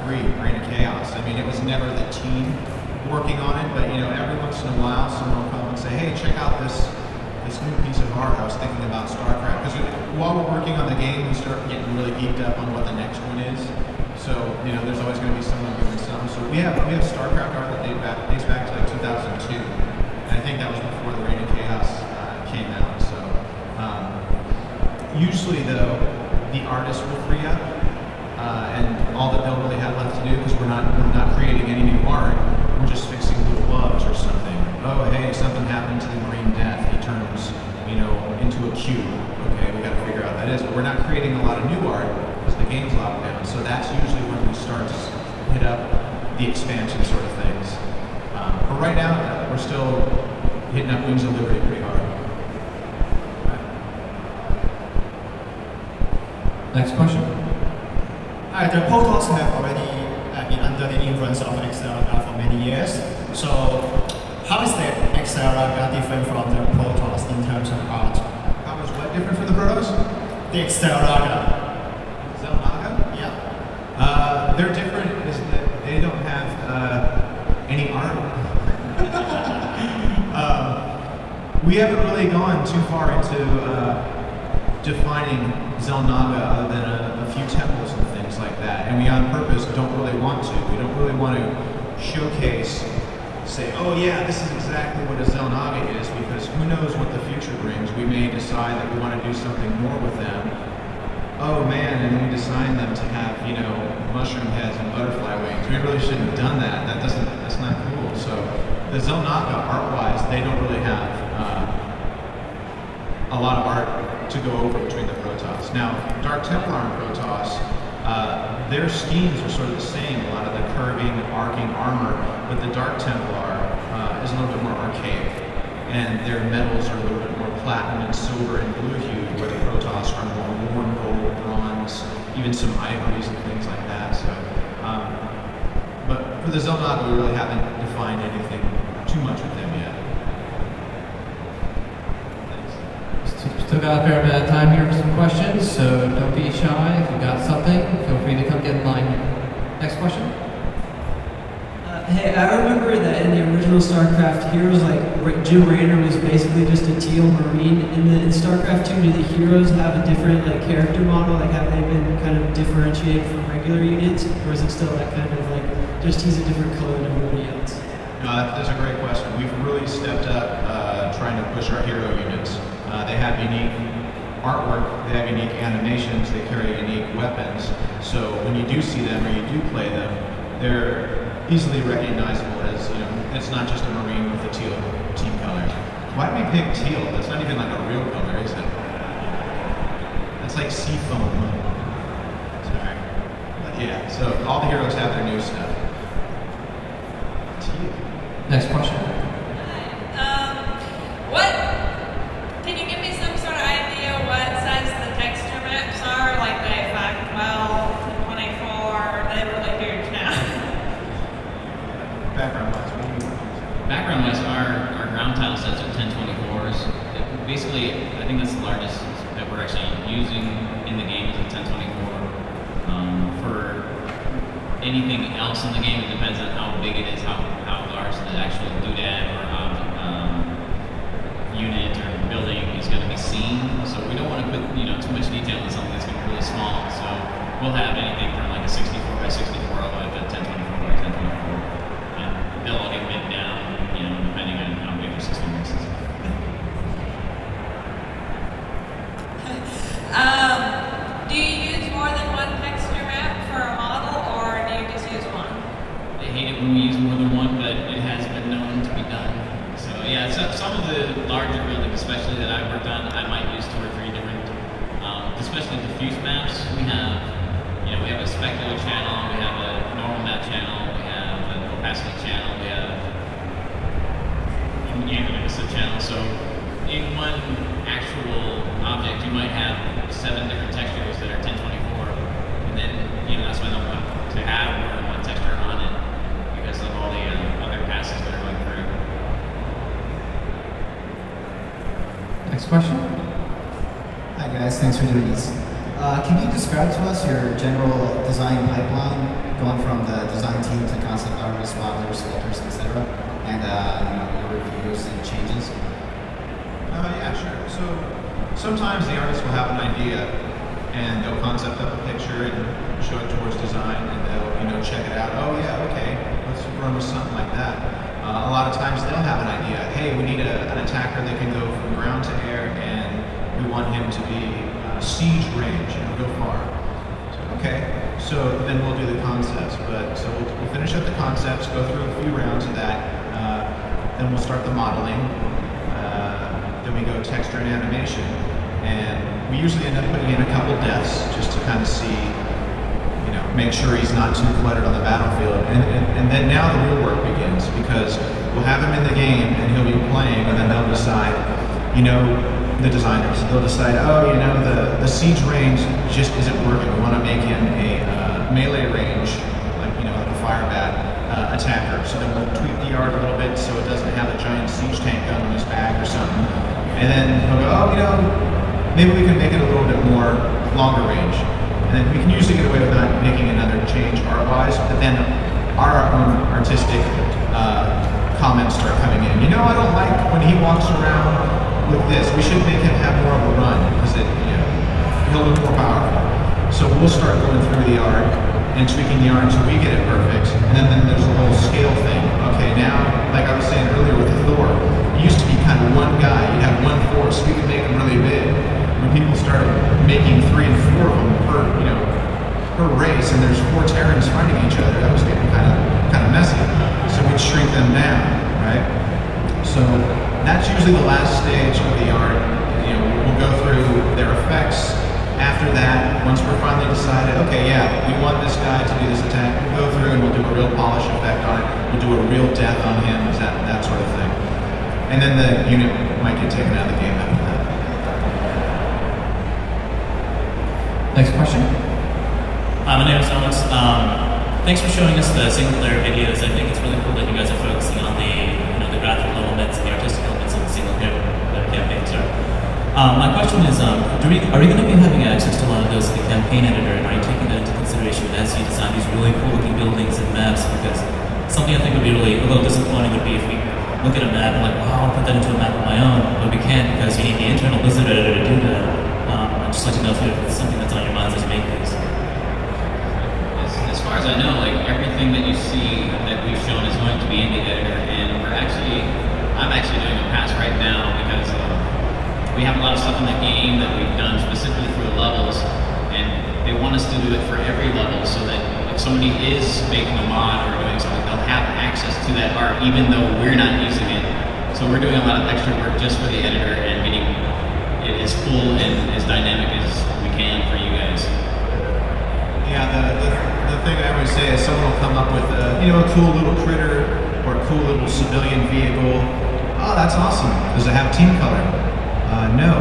3, Reign of Chaos. I mean, it was never the team working on it, but every once in a while, someone will come and say, "Hey, check out this new piece of art. I was thinking about Starcraft." Because while we're working on the game, we start getting really geeked up on what the next one is. So there's always going to be someone doing something. So we have Starcraft art that dates back to like 2002, and I think that was before the Reign of Chaos came out. So usually though, the artist will free up, and all that they'll really have left to do, because we're not creating any new art. We're just fixing little bugs or something. Oh, hey, something happened to the Marine Death. He turns, into a cube. Okay, we got to figure out what that is. But we're not creating a lot of new art because the game's locked down. So that's usually when we start to hit up the expansion sort of things. But right now, we're still hitting up Wings of Liberty pretty hard. Next question. The Protoss have already been under the influence of Xeraga for many years. So how is the Xeraga different from the Protoss in terms of art? How is what different from the Protoss? The Xeraga. Xeraga? Yeah. They're different is that they don't have any art. We haven't really gone too far into defining Xel'Naga other than a few temples and things like that. And we on purpose don't really want to. We don't really want to showcase, say, oh yeah, this is exactly what a Xel'Naga is, because who knows what the future brings. We may decide that we want to do something more with them. Oh man, and then we design them to have, mushroom heads and butterfly wings. We really shouldn't have done that. That's not cool. So the Xel'Naga, art-wise, they don't really have a lot of art to go over between the Protoss. Now, Dark Templar and Protoss, their schemes are sort of the same, a lot of the curving, arcing armor, but the Dark Templar is a little bit more archaic, and their metals are a little bit more platinum and silver and blue hued, where the Protoss are more worn gold, bronze, even some ivories and things like that. So, but for the Xel'Naga, we really haven't defined anything too much with them yet. Still got a fair bit of time here for some questions, so don't be shy. If you got something, feel free to come get in line here. Next question. Hey, I remember that in the original Starcraft, heroes like Jim Raynor was basically just a teal marine. In Starcraft 2, do the heroes have a different character model? Have they been kind of differentiated from regular units, or is it still that kind of just he's a different color than everybody else? No, that's a great question. We've really stepped up trying to push our hero units. They have unique artwork, they have unique animations, they carry unique weapons. So when you do see them or you do play them, they're easily recognizable as, it's not just a Marine with a teal team color. Why do we pick teal? That's not even like a real color, is it? That's like sea foam. Sorry. But yeah, so all the heroes have their new stuff. Teal. Next question. Can you give me some sort of idea what size the texture maps are? Like they 512, 24, they're really huge now. Background-wise, what do you use? Background-wise, our ground tile sets are 1024s. Basically, I think that's the largest that we're actually using in the game is a 1024. For anything else in the game, it depends on how big it is, how large the actual doodad or unit or building is going to be seen. So we don't want to put too much detail in something that's going to be really small. So we'll have anything from like a 64 by 64 all the way to 1024 by 1024. And they'll all get bent down, depending on how big your system is. Do you use more than one texture map for a model, or do you just use one? I hate it when we use more than one, but it has been known to be done. So yeah, some of the larger buildings, especially that I've worked on, I might use 2 or 3 different, especially diffuse maps. We have a specular channel, we have a normal map channel, we have an opacity channel, we have a sub-channel. So in one actual object, you might have 7 different textures that are 1024, and then that's why I don't want to have more than one texture on it because of all the other passes that are going through. Next question. Hi guys, thanks for doing this. Can you describe to us your general design pipeline, going from sometimes the artist will have an idea and they'll concept up a picture and show it towards design, and they'll check it out. Oh yeah, okay, let's run with something like that. A lot of times they'll have an idea. Hey, we need an attacker that can go from ground to air, and we want him to be siege range, go far. Okay, so then we'll do the concepts. But so we'll finish up the concepts, go through a few rounds of that, then we'll start the modeling. Then we go texture and animation, and we usually end up putting in a couple deaths just to kind of see, make sure he's not too cluttered on the battlefield. And then now the real work begins, because we'll have him in the game and he'll be playing, and then they'll decide, the designers, they'll decide, the siege range just isn't working. We want to make him a melee range, like a fire bat attacker. So then we'll tweak the art a little bit so it doesn't have a giant siege tank gun on his back or something. And then he'll go, maybe we can make it a little bit more longer range. And then we can usually get away with not making another change art-wise, but then our own artistic comments start coming in. I don't like when he walks around with this. We should make him have more of a run, because he'll look more powerful. So we'll start going through the art and tweaking the art until we get it perfect. And then there's a whole scale thing. Okay, now, like I was saying earlier with Thor, it used to be kind of one guy. You'd have one force. We could make him really big. When people started making 3 and 4 of them per race, and there's 4 Terrans fighting each other, that was getting kind of messy. So we'd shrink them down, right? So that's usually the last stage of the art. We'll go through their effects. After that, once we're finally decided, okay, yeah, we want this guy to do this attack, we'll go through and we'll do a real polish effect on it. We'll do a real death on him, that sort of thing. And then the unit might get taken out of the game after that. Next question. My name is Alex. Thanks for showing us the single-player videos. I think it's really cool that you guys are focusing on the graphical elements and the artistic elements of the single-player campaign. My question is, are we going to be having access to a lot of those in the campaign editor, and are you taking that into consideration as you design these really cool-looking buildings and maps? Because something I think would be really a little disappointing would be if we look at a map and like, wow, I'll put that into a map of my own, but we can't because you need the internal Blizzard editor to do that. I'd just like to know if it's something that's on your minds as you make these. As far as I know, everything that you see that we've shown is going to be in the editor, and I'm actually doing a pass right now because we have a lot of stuff in the game that we've done specifically for the levels, and they want us to do it for every level so that if somebody is making a mod or doing something, they'll have access to that art even though we're not using it. So we're doing a lot of extra work just for the editor and getting it as full and as dynamic as we can for you guys. Yeah, the thing I always say is someone will come up with a cool little critter or a cool little civilian vehicle. Oh, that's awesome. Does it have team color? No.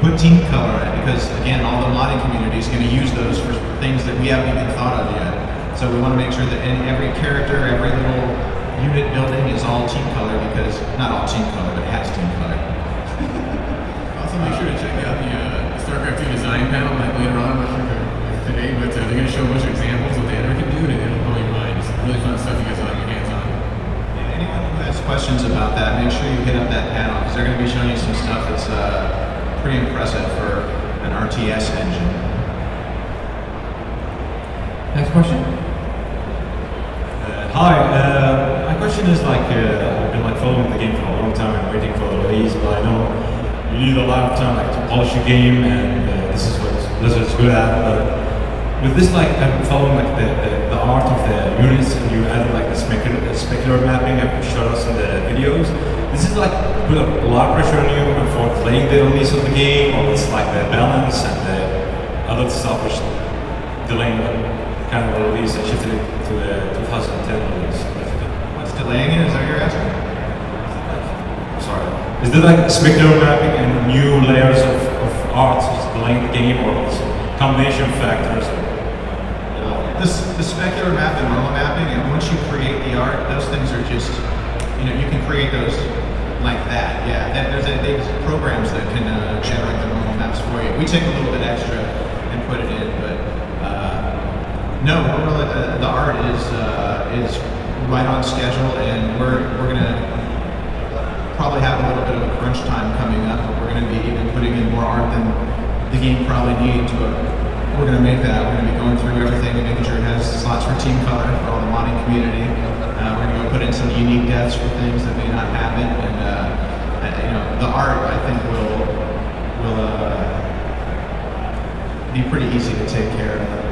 Put team color in it, because again, all the modding community is going to use those for things that we haven't even thought of yet. So we want to make sure that every character, every little unit building is all team color, because not all team color, but it has team color. Also, make sure to check out the Starcraft 2 design panel later on. I'm not sure today, but they're going to show a bunch of examples of what the editor can do, and it'll blow your mind. It's really fun stuff you guys will have your hands on. Yeah, anyone who has questions about that, make sure you hit up that panel, because they're going to be showing you some stuff that's pretty impressive for an RTS engine. Next question. Hi, my question is I've been following the game for a long time and waiting for the release, but I know you need a lot of time to polish your game, and this is what Blizzard's good at. But with this, I'm following the art of the units, and you added the specular mapping that you showed us in the videos. This is put a lot of pressure on you for delaying the release of the game, or it's the balance and the other stuff which delaying kind of a release and shifted it to the 2010 release. What's delaying it? Is that what you're asking? Sorry. Is there specular mapping and new layers of art delaying the game, or is it a combination of factors? The specular map and normal mapping, and once you create the art, those things are just, you can create those like that. Yeah, there's programs that can generate the normal maps for you. We take a little bit extra and put it in, but no, the art is right on schedule, and we're gonna probably have a little bit of a crunch time coming up, but we're gonna be even putting in more art game probably need to. We're going to make that. We're going to be going through everything and making sure it has slots for team color for all the modding community. We're going to go put in some unique deaths for things that may not have it, and the art I think will be pretty easy to take care of.